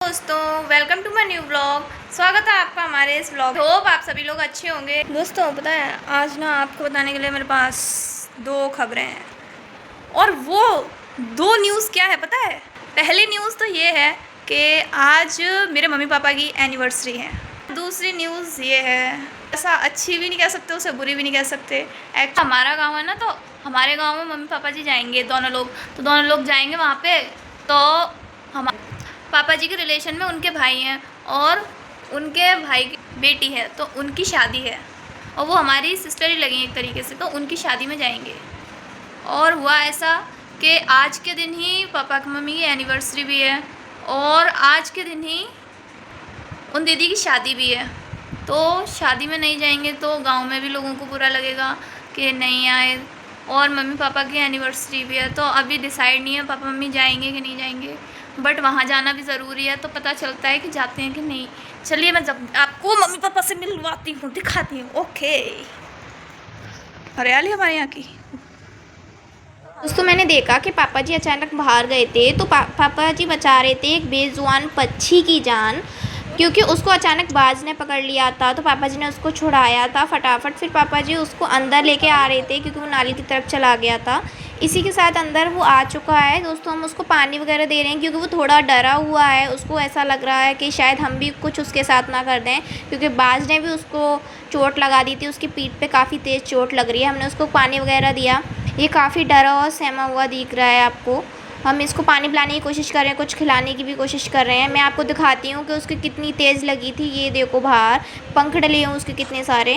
दोस्तों, welcome to my new blog. स्वागत है आपका हमारे इस ब्लॉग। होप आप सभी लोग अच्छे होंगे। दोस्तों पता है, आज ना आपको बताने के लिए मेरे पास दो खबरें हैं। और वो दो न्यूज़ क्या है पता है? पहली न्यूज़ तो ये है कि आज मेरे मम्मी पापा की एनिवर्सरी है। दूसरी न्यूज़ ये है, ऐसा अच्छी भी नहीं कह सकते, उसे बुरी भी नहीं कह सकते। हमारा गाँव है ना, तो हमारे गाँव में मम्मी पापा जी जाएंगे दोनों लोग जाएंगे वहाँ पे। तो हम पापा जी के रिलेशन में उनके भाई हैं और उनके भाई की बेटी है, तो उनकी शादी है और वो हमारी सिस्टर ही लगी एक तरीके से, तो उनकी शादी में जाएंगे। और हुआ ऐसा कि आज के दिन ही पापा की मम्मी की एनिवर्सरी भी है और आज के दिन ही उन दीदी की शादी भी है। तो शादी में नहीं जाएंगे तो गांव में भी लोगों को बुरा लगेगा कि नहीं आए, और मम्मी पापा की एनिवर्सरी भी है। तो अभी डिसाइड नहीं है पापा मम्मी जाएंगे कि नहीं जाएंगे, बट वहाँ जाना भी ज़रूरी है, तो पता चलता है कि जाते हैं कि नहीं। चलिए मैं जब आपको मम्मी पापा से मिलवाती हूँ, दिखाती हूँ। ओके, हरियाली हमारे यहाँ की। दोस्तों मैंने देखा कि पापा जी अचानक बाहर गए थे, तो पापा जी बचा रहे थे एक बेजुबान पक्षी की जान, क्योंकि उसको अचानक बाज ने पकड़ लिया था। तो पापा जी ने उसको छुड़ाया था फटाफट। फिर पापा जी उसको अंदर लेके आ रहे थे क्योंकि वो नाली की तरफ चला गया था। इसी के साथ अंदर वो आ चुका है। दोस्तों हम उसको पानी वगैरह दे रहे हैं क्योंकि वो थोड़ा डरा हुआ है। उसको ऐसा लग रहा है कि शायद हम भी कुछ उसके साथ ना कर दें, क्योंकि बाज ने भी उसको चोट लगा दी थी। उसकी पीठ पे काफ़ी तेज़ चोट लग रही है। हमने उसको पानी वगैरह दिया। ये काफ़ी डरा और सहमा हुआ दिख रहा है आपको। हम इसको पानी पिलाने की कोशिश कर रहे हैं, कुछ खिलाने की भी कोशिश कर रहे हैं। मैं आपको दिखाती हूँ कि उसकी कितनी तेज़ लगी थी। ये देखो बाहर पंख डले हैं उसके कितने सारे।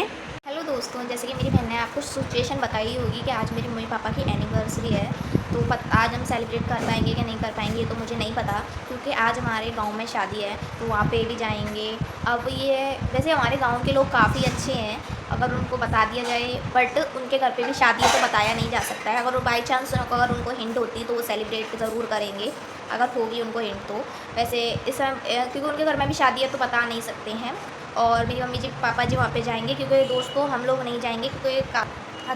हेलो दोस्तों, जैसे कि मेरी बहन ने आपको सिचुएशन बताई होगी कि आज मेरे मम्मी पापा की एनिवर्सरी है, तो आज हम सेलिब्रेट कर पाएंगे कि नहीं कर पाएंगे तो मुझे नहीं पता, क्योंकि आज हमारे गांव में शादी है तो वहाँ पे भी जाएंगे। अब ये वैसे हमारे गांव के लोग काफ़ी अच्छे हैं, अगर उनको बता दिया जाए, बट उनके घर पे भी शादी है तो बताया नहीं जा सकता है। अगर बाई चांस अगर उनको हिंट होती तो वो सेलिब्रेट ज़रूर करेंगे, अगर होगी उनको हिंट तो। वैसे इस क्योंकि उनके घर में भी शादी है तो बता नहीं सकते हैं। और मेरी मम्मी जी पापा जी वहाँ पे जाएंगे, क्योंकि दोस्तों हम लोग नहीं जाएंगे क्योंकि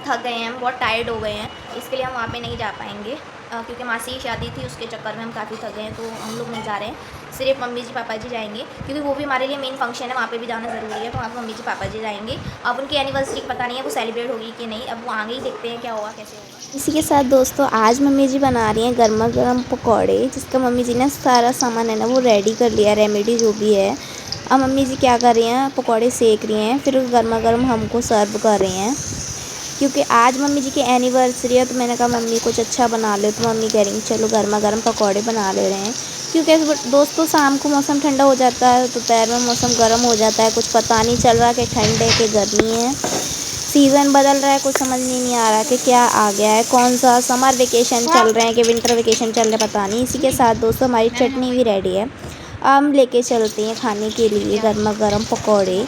थक गए हैं, हम बहुत टायर्ड हो गए हैं, इसके लिए हम वहाँ पे नहीं जा पाएंगे। क्योंकि मासी की शादी थी, उसके चक्कर में हम काफ़ी थक गए हैं, तो हम लोग नहीं जा रहे हैं। सिर्फ मम्मी जी पापा जी जाएंगे, क्योंकि वो भी हमारे लिए मेन फंक्शन है, वहाँ पे भी जाना ज़रूरी है, तो वहाँ पर मम्मी जी पापा जी जाएंगे। अब उनकी एनिवर्सरी पता नहीं है वो सेलिब्रेट होगी कि नहीं, अब वो आगे ही देखते हैं क्या होगा कैसे होगा। इसी के साथ दोस्तों आज मम्मी जी बना रही हैं गर्मा गर्म पकौड़े, जिसका मम्मी जी ने सारा सामान है ना वो रेडी कर लिया, रेमेडी जो भी है। अब मम्मी जी क्या कर रही हैं, पकौड़े सेक रही हैं, फिर गर्मा गर्म हमको सर्व कर रही हैं। क्योंकि आज मम्मी जी की एनिवर्सरी है, तो मैंने कहा मम्मी कुछ अच्छा बना लो, तो मम्मी कह रही चलो गर्मा गर्म पकौड़े बना ले रहे हैं। क्योंकि दोस्तों शाम को मौसम ठंडा हो जाता है, दोपहर में मौसम गर्म हो जाता है, कुछ पता नहीं चल रहा कि ठंड है कि गर्मी है। सीज़न बदल रहा है, कुछ समझ नहीं आ रहा कि क्या आ गया है, कौन सा समर वेकेशन चल रहे हैं कि विंटर वेकेशन चल रहे हैं, पता नहीं। इसी के साथ दोस्तों हमारी चटनी भी रेडी है, हम लेके चलते हैं खाने के लिए गर्मा गर्म पकौड़े।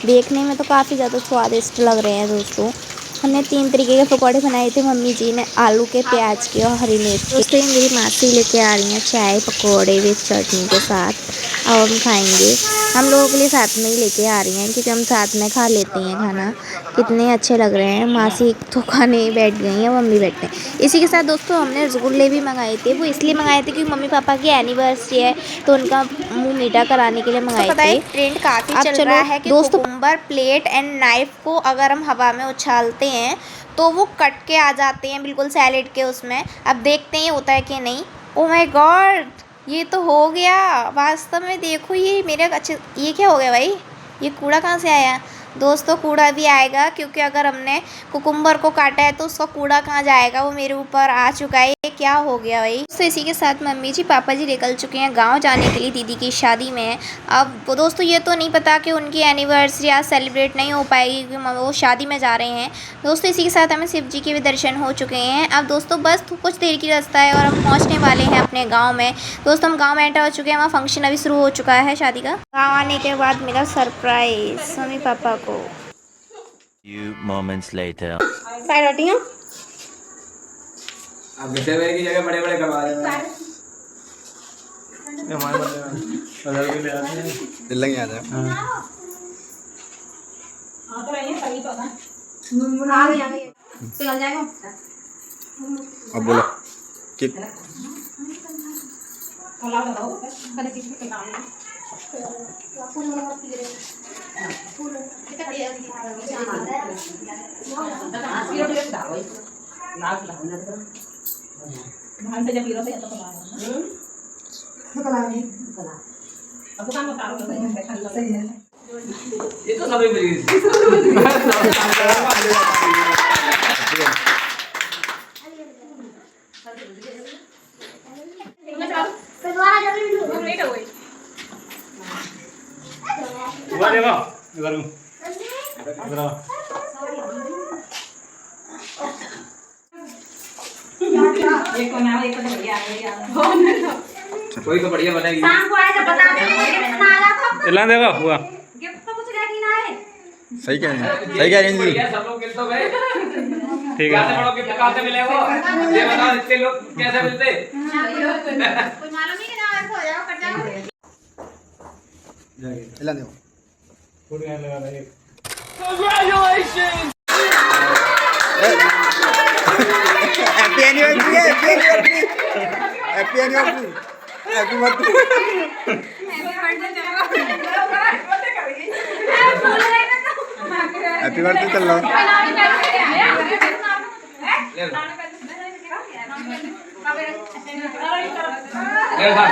देखने में तो काफ़ी ज़्यादा स्वादिष्ट लग रहे हैं दोस्तों। हमने 3 तरीके के पकौड़े बनाए थे, मम्मी जी ने आलू के, प्याज के और हरी मिर्च। दोस्तों ये मेरी मासी लेके आ रही हैं चाय पकौड़े विद चटनी के साथ, और हम खाएंगे। हम लोगों के लिए साथ में ही लेके आ रही हैं क्योंकि हम साथ में खा लेते हैं खाना। कितने अच्छे लग रहे हैं। मासी तो खाने बैठ गई हैं, मम्मी बैठे हैं। इसी के साथ दोस्तों हमने रसगुल्ले भी मंगाए थे, वो इसलिए मंगाए थे क्योंकि मम्मी पापा की एनिवर्सरी है, तो उनका मुंह मीठा कराने के लिए मंगाए थे। पता है ट्रेंड काफ़ी चल रहा है कि कुकुम्बर प्लेट एंड नाइफ को अगर हम हवा में उछालते हैं तो वो कट के आ जाते हैं बिल्कुल सैलेड के उसमें। अब देखते हैं होता है कि नहीं। ओ माय गॉड, ये तो हो गया वास्तव में। देखो ये मेरे अच्छे, ये क्या हो गया भाई, ये कूड़ा कहाँ से आया? दोस्तों कूड़ा भी आएगा, क्योंकि अगर हमने कुकुम्बर को काटा है तो उसका कूड़ा कहाँ जाएगा, वो मेरे ऊपर आ चुका है। ये क्या हो गया भाई? तो इसी के साथ मम्मी जी पापा जी निकल चुके हैं गांव जाने के लिए, दीदी की शादी में। अब वो दोस्तों ये तो नहीं पता कि उनकी एनिवर्सरी आज सेलिब्रेट नहीं हो पाएगी क्योंकि वो शादी में जा रहे हैं। दोस्तों इसी के साथ हमें शिव जी के भी दर्शन हो चुके हैं। अब दोस्तों बस कुछ देर की रास्ता है और हम पहुँचने वाले हैं अपने गाँव में। दोस्तों हम गाँव में एंटर हो चुके हैं, वहाँ फंक्शन अभी शुरू हो चुका है शादी का। गाँव आने के बाद मिला सरप्राइज मम्मी पापा को। Few moments later. साइड हटियो। अब बेटे वेरे की जगह बड़े-बड़े करवा रहे हैं। ये हमारे बदल के ले आते हैं। दिल लग जाता है। हां तो रही है सही तो ना। मुनमुना आ गई चल जाएगा। अब बोलो कि ये तो सभी मिल गई। कोई तो बढ़िया बनेगी। शाम को आएगा बता देंगे बना रहा था एला देगा हुआ गिफ्ट तो कुछ लेके ना आए सही कह रहे हैं, सही कह रहे हैं जी। बढ़िया, सब लोग गिफ्ट तो गए। ठीक कहाँ से है। बड़ों गिफ्ट कहाँ से मिले वो? ये बताओ इतने लोग कैसे मिलते? कोई मालूम नहीं कि ना ऐसा हो जाएगा कट जाएगा इला देखो happy anniversary, happy anniversary, happy anniversary, happy birthday. Happy birthday चल रहा है। ले लो। ले लो साहब।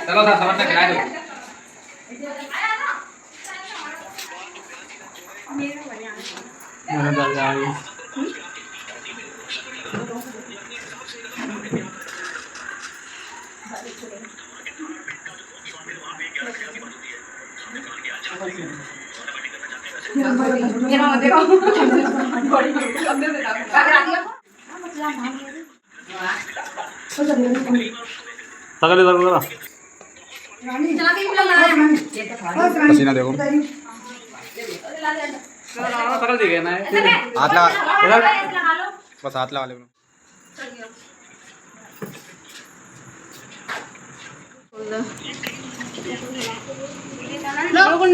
चलो साहब समझ में खिला दो। सगले जरा पसीना देखो, सगल दिखे ना हाथ लगा, लगा लो बस हाथ लगा ले।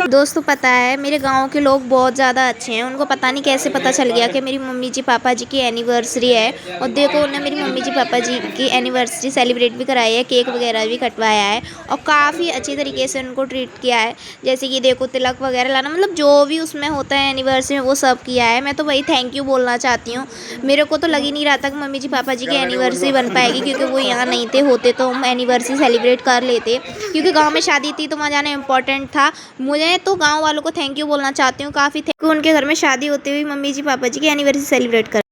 दोस्तों पता है मेरे गांव के लोग बहुत ज़्यादा अच्छे हैं। उनको पता नहीं कैसे पता चल गया कि मेरी मम्मी जी पापा जी की एनिवर्सरी है। और देखो उन्हें मेरी मम्मी जी पापा जी की एनिवर्सरी सेलिब्रेट भी कराई है, केक वगैरह भी कटवाया है और काफ़ी अच्छी तरीके से उनको ट्रीट किया है। जैसे कि देखो तिलक वगैरह लाना, मतलब जो भी उसमें होता है एनिवर्सरी में वो सब किया है। मैं तो वही थैंक यू बोलना चाहती हूँ। मेरे को तो लग ही नहीं रहा था कि मम्मी जी पापा जी की एनिवर्सरी बन पाएगी, क्योंकि वो यहाँ नहीं थे। होते तो हम एनिवर्सरी सेलिब्रेट कर लेते, क्योंकि गाँव में शादी थी तो वहाँ जाना इम्पोर्टेंट था। मुझे तो गांव वालों को थैंक यू बोलना चाहती हूँ काफ़ी, उनके घर में शादी होते हुए मम्मी जी पापा जी की एनिवर्सरी सेलिब्रेट कर